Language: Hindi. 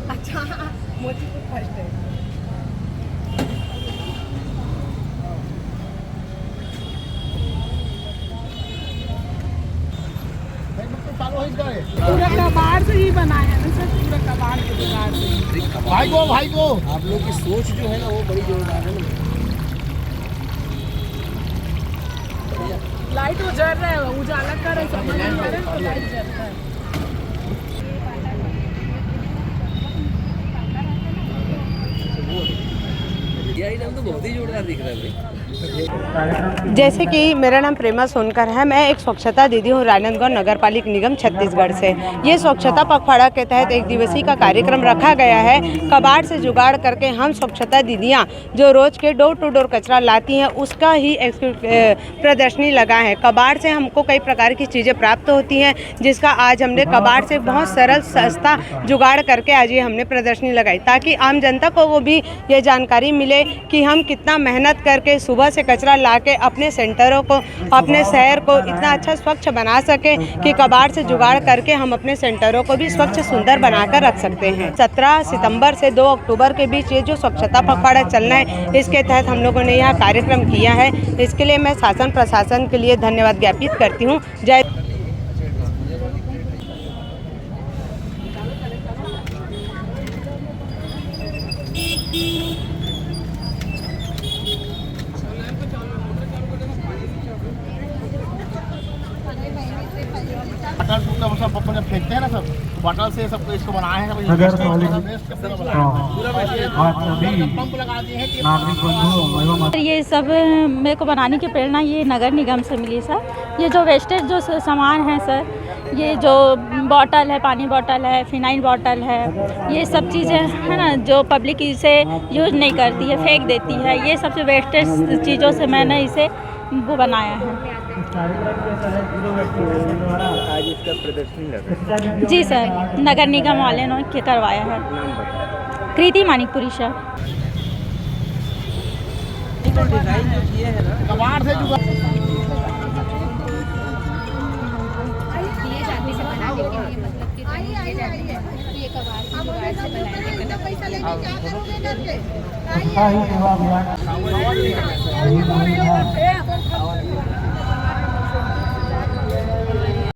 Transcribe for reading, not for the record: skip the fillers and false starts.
अच्छा मोची को फर्स्ट है। पूरा कबाड़ से ही बनाया है ना सर, पूरा कबाड़ के जुगाड़ से। भाई को आप लोग की सोच जो है ना वो बड़ी जोरदार है ना। लाइट वो जल रहा है, उजाला कर रहा है, समझ नहीं आ रहा है तो लाइट जल रहा है। तो बहुत ही जोरदार दिख रहा है भाई। जैसे कि मेरा नाम प्रेमा सोनकर है, मैं एक स्वच्छता दीदी हूँ राजनांदगांव नगर पालिक निगम छत्तीसगढ़ से। ये स्वच्छता पखवाड़ा के तहत एक दिवसीय का कार्यक्रम रखा गया है। कबाड़ से जुगाड़ करके हम स्वच्छता दीदियाँ जो रोज़ के डोर टू डोर कचरा लाती हैं उसका ही प्रदर्शनी लगा है। कबाड़ से हमको कई प्रकार की चीज़ें प्राप्त होती हैं, जिसका आज हमने कबाड़ से बहुत सरल सस्ता जुगाड़ करके आज ये हमने प्रदर्शनी लगाई, ताकि आम जनता को वो भी ये जानकारी मिले कि हम कितना मेहनत करके सुबह से कचरा लाके अपने सेंटरों को, अपने शहर को इतना अच्छा स्वच्छ बना सके कि कबाड़ से जुगाड़ करके हम अपने सेंटरों को भी स्वच्छ सुंदर बनाकर रख सकते हैं। 17 सितंबर से 2 अक्टूबर के बीच ये जो स्वच्छता पखवाड़ा चलना है, इसके तहत हम लोगों ने यहाँ कार्यक्रम किया है। इसके लिए मैं शासन प्रशासन के लिए धन्यवाद ज्ञापित करती हूँ। जय। बटल का सब अपन जब फेंकते हैं ना सब बटल से सब इसको बनाए हैं ये सब मेरे को बनाने की प्रेरणा ये नगर निगम से मिली सर। ये जो वेस्टेज जो सामान है सर, ये जो बॉटल है, पानी बॉटल है, फिनाइल बॉटल है, ये सब चीज़ें है ना जो पब्लिक इसे यूज़ नहीं करती है, फेंक देती है। ये सबसे वेस्टेज चीज़ों से मैंने इसे वो बनाया है। आज इसका प्रदर्शनी लगा। जी सर, नगर निगम वाले ने करवाया है। कृति मानिकपुरी सर। डिजाइन जो किए हैं ना कबाड़ से जुगाड़ पैसा ही सेवा अभियान